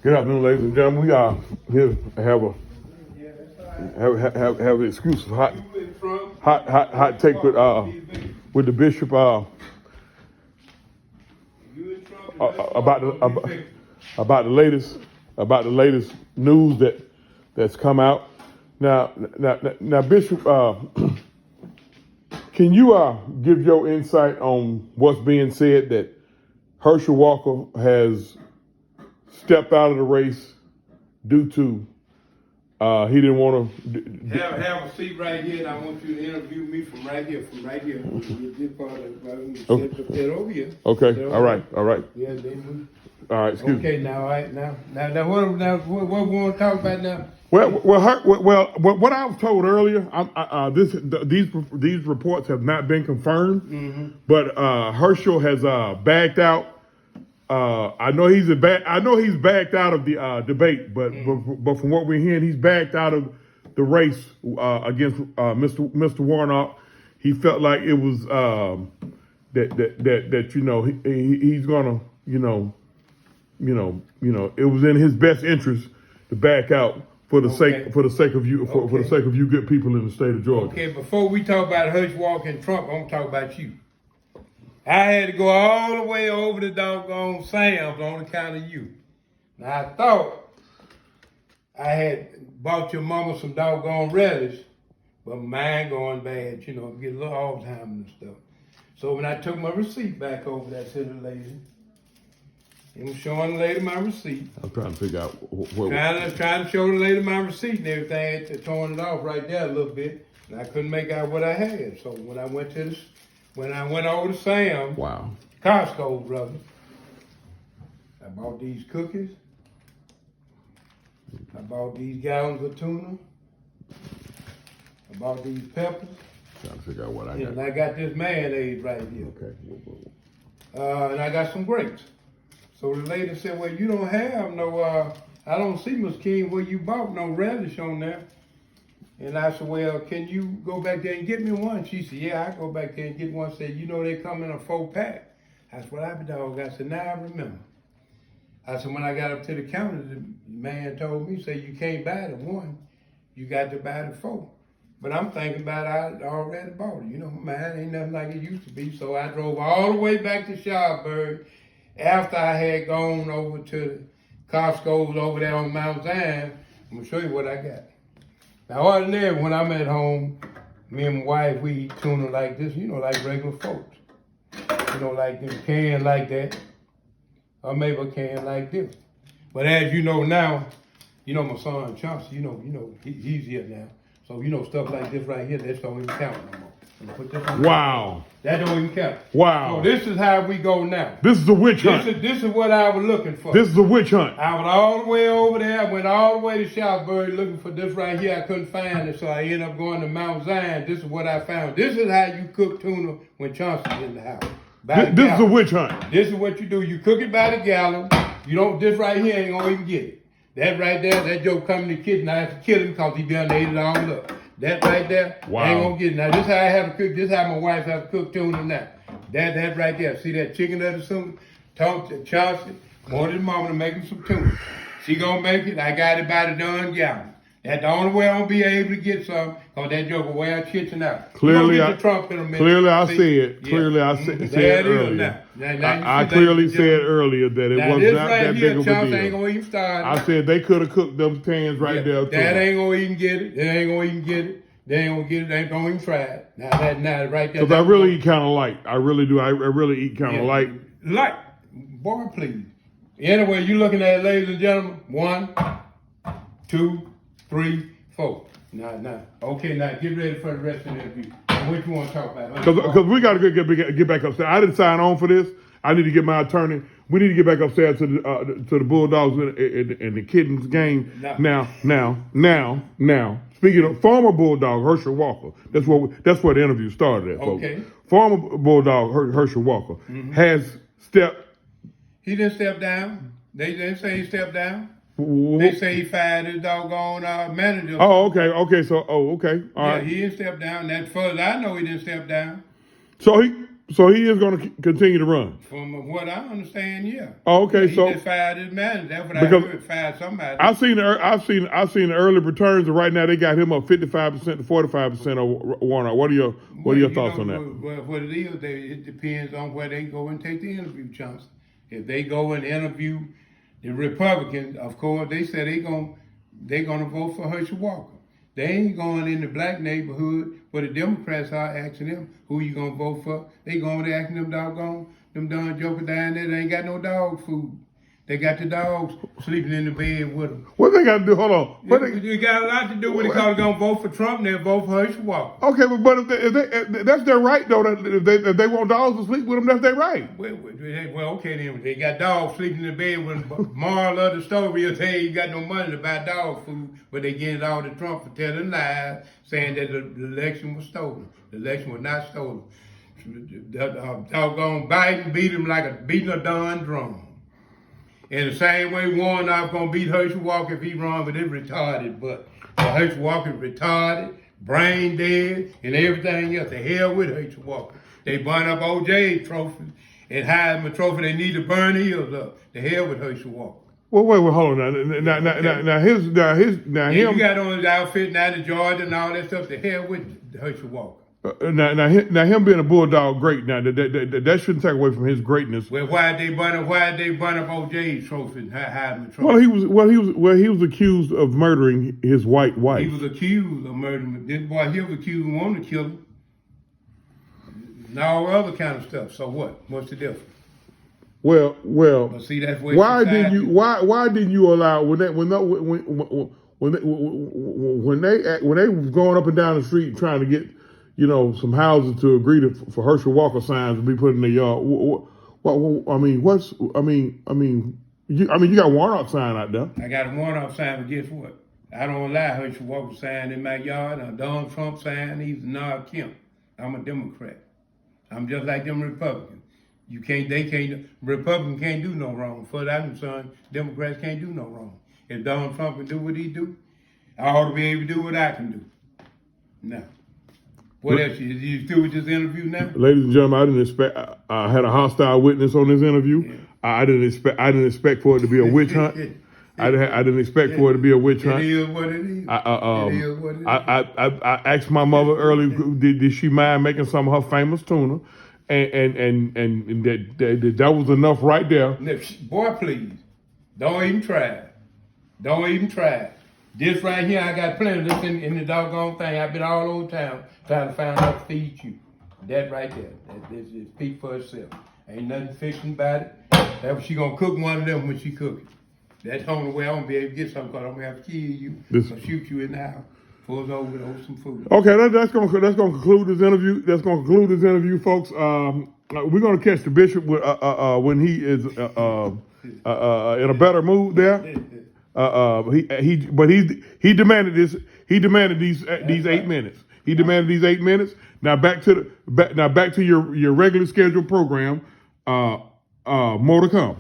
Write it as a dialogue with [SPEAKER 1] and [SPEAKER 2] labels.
[SPEAKER 1] Good afternoon, ladies and gentlemen. We are here to have an exclusive hot take with the bishop about the latest news that's come out. Now, Bishop, can you give your insight on what's being said that Herschel Walker has stepped out of the race due to he didn't want to
[SPEAKER 2] have a seat right here, and I want you to interview me from right here. This part of over here.
[SPEAKER 1] Okay, all right.
[SPEAKER 2] Yeah, then
[SPEAKER 1] all right, excuse me.
[SPEAKER 2] Okay, now what we want to talk about now?
[SPEAKER 1] Well, what I was told earlier, these reports have not been confirmed, but Herschel has backed out. I know he's backed out of the debate, but from what we're hearing, he's backed out of the race against Mr. Warnock. He felt like it was that he's gonna it was in his best interest to back out for the sake of you for the sake of you good people in the state of Georgia.
[SPEAKER 2] Okay, before we talk about Herschel Walker and Trump, I'm gonna talk about you. I had to go all the way over to doggone Sam's on account of you. Now, I thought I had bought your mama some doggone relish, but mine going bad, get a little Alzheimer's and stuff. So when I took my receipt back over there to the lady, I'm showing the lady my receipt.
[SPEAKER 1] I'm trying to figure out
[SPEAKER 2] trying to show the lady my receipt and everything, throwing it off right there a little bit, and I couldn't make out what I had. So when I went over to Sam's,
[SPEAKER 1] wow,
[SPEAKER 2] Costco, brother, I bought these cookies. I bought these gallons of tuna. I bought these peppers.
[SPEAKER 1] Trying to figure out what I got.
[SPEAKER 2] And I got this mayonnaise right here.
[SPEAKER 1] Okay.
[SPEAKER 2] And I got some grapes. So the lady said, well, you don't have no, I don't see, Miss King, where you bought no relish on there. And I said, well, can you go back there and get me one? She said, yeah, I go back there and get one. Said, they come in a 4-pack. That's what I dog. I said, now I remember. I said, when I got up to the counter, the man told me, say, you can't buy the one. You got to buy the 4. But I'm thinking about I already bought it. Mine ain't nothing like it used to be. So I drove all the way back to Schaumburg after I had gone over to Costco's over there on Mount Zion. I'm going to show you what I got. Now, ordinarily, when I'm at home, me and my wife, we eat tuna like this, like regular folks. Like in a can like that, or maybe a can like this. But as you know now, my son Chauncey, he's here now. So, stuff like this right here, that don't even count no more. Put this on.
[SPEAKER 1] Wow.
[SPEAKER 2] That don't even count.
[SPEAKER 1] Wow.
[SPEAKER 2] So this is how we go now.
[SPEAKER 1] This is a witch hunt.
[SPEAKER 2] This is what I was looking for.
[SPEAKER 1] This is a witch hunt.
[SPEAKER 2] I went all the way over there. I went all the way to Schaumburg looking for this right here. I couldn't find it, so I ended up going to Mount Zion. This is what I found. This is how you cook tuna when Chauncey's in the house.
[SPEAKER 1] This is a witch hunt.
[SPEAKER 2] This is what you do. You cook it by the gallon. This right here ain't gonna even get it. That right there, that joke come in the kitchen. I have to kill him because he done ate it all up. That right there,
[SPEAKER 1] wow,
[SPEAKER 2] ain't gonna get it. Now this is how I have to cook. This is how my wife have to cook tuna now. That right there. See that chicken that or something? Talk to Chauncey. Wanted mama to make him some tuna. She gonna make it. I got it by the darn gallon. That's the only way I'm gonna be able to get some, because that joke will wear our kitchen out.
[SPEAKER 1] Clearly,
[SPEAKER 2] I see
[SPEAKER 1] it. Clearly, I said it earlier. I clearly said earlier that it was not that big of a deal.
[SPEAKER 2] Ain't gonna even start.
[SPEAKER 1] I said they could have cooked them cans right there.
[SPEAKER 2] That ain't gonna even get it. They ain't gonna even get it. They ain't gonna get it. They ain't gonna even try it. Now right there.
[SPEAKER 1] Because I really eat kind of light. I really do. I really eat kind of light.
[SPEAKER 2] Light, boy, please. Anyway, you looking at it, ladies and gentlemen. 1, 2, 3, 4. Now. Okay, now get ready for the rest of the interview. What you want to talk about?
[SPEAKER 1] Because we got to get back upstairs. I didn't sign on for this. I need to get my attorney. We need to get back upstairs to the Bulldogs and the Kittens game. Now. Speaking of former Bulldog Herschel Walker, that's where the interview started at, folks.
[SPEAKER 2] Okay.
[SPEAKER 1] Former Bulldog Herschel Walker has stepped.
[SPEAKER 2] He didn't step down. They didn't say he stepped down. They say he fired his doggone manager.
[SPEAKER 1] Oh, okay. Okay. So, okay. All right.
[SPEAKER 2] He didn't step down. That far as I know, he didn't step down.
[SPEAKER 1] So So he is going to continue to run.
[SPEAKER 2] From what I understand, yeah.
[SPEAKER 1] Oh, okay,
[SPEAKER 2] He
[SPEAKER 1] so
[SPEAKER 2] just fired his manager. That's what
[SPEAKER 1] because
[SPEAKER 2] I heard. Fired somebody.
[SPEAKER 1] I've seen the early returns, and right now they got him up 55% to 45% of Warnock. What are your thoughts on that?
[SPEAKER 2] What it is, it depends on where they go and take the interview chances. If they go and interview the Republicans, of course, they said they're gonna vote for Herschel Walker. They ain't going in the black neighborhood where the Democrats are asking them who you gonna vote for. They going there asking them darn jokers down there. They ain't got no dog food. They got the dogs sleeping in the bed with them.
[SPEAKER 1] What they got to do? Hold on.
[SPEAKER 2] It got a lot to do with it because they're going to vote for Trump and they'll vote for Herschel Walker.
[SPEAKER 1] Okay, but if that's their right, though. If they want dogs to sleep with them, that's their right.
[SPEAKER 2] Well, okay then. They got dogs sleeping in the bed with them. Moral of the story is, hey, you got no money to buy dog food, but they getting it all to Trump for telling lies, saying that the election was stolen. The election was not stolen. Doggone Biden beat him like beating a darn drum. In the same way, Warnock gonna beat Herschel Walker if he run with his retarded butt. Herschel Walker retarded, brain dead, and everything else. The hell with Herschel Walker. They burn up OJ trophy and Heisman trophy. They need to burn his up. The hell with Herschel Walker.
[SPEAKER 1] Well, wait, hold on. Now, him.
[SPEAKER 2] You got on his outfit now, the Georgia and all that stuff. The hell with Herschel Walker.
[SPEAKER 1] Now, him being a bulldog, great. Now that shouldn't take away from his greatness.
[SPEAKER 2] Well, why did they burn up OJ's trophy and Heisman trophy?
[SPEAKER 1] Well, he was accused of murdering his white wife.
[SPEAKER 2] He was accused of murdering. This boy here was accused of wanting to kill him. And all other kind of stuff. So what? What's the difference?
[SPEAKER 1] Well.
[SPEAKER 2] But see, that's where
[SPEAKER 1] why didn't you allow when they was going up and down the street trying to get some houses to agree for Herschel Walker signs to be put in the yard? You got Warnock sign out there.
[SPEAKER 2] I got a Warnock sign, but guess what? I don't allow Herschel Walker sign in my yard. A Donald Trump sign, he's Nard Kemp. I'm a Democrat. I'm just like them Republicans. Republicans can't do no wrong. For that concerned, Democrats can't do no wrong. If Donald Trump can do what he do, I ought to be able to do what I can do. Now. What else? You through with this interview now?
[SPEAKER 1] Ladies and gentlemen, I didn't expect. I had a hostile witness on this interview. Yeah. I didn't expect for it to be a witch hunt. I didn't expect for it to be a witch hunt.
[SPEAKER 2] It is what it is. It is what it is.
[SPEAKER 1] I asked my mother earlier, did she mind making some of her famous tuna, and that was enough right there.
[SPEAKER 2] Boy, please, don't even try. Don't even try. This right here, I got plenty of this in the doggone thing. I've been all over town trying to find out to feed you. That right there. That is speak for itself. Ain't nothing fiction about it. That she gonna cook one of them when she cook it. That's the only way I'm gonna be able to get something, because I'm gonna have to kill you or shoot you in the house. Before it's over with some food.
[SPEAKER 1] Okay, that's gonna conclude this interview. That's gonna conclude this interview, folks. We're gonna catch the bishop when he is in a better mood there. He demanded this. He demanded these 8 minutes. He demanded these 8 minutes. Now back to your regular scheduled program. More to come.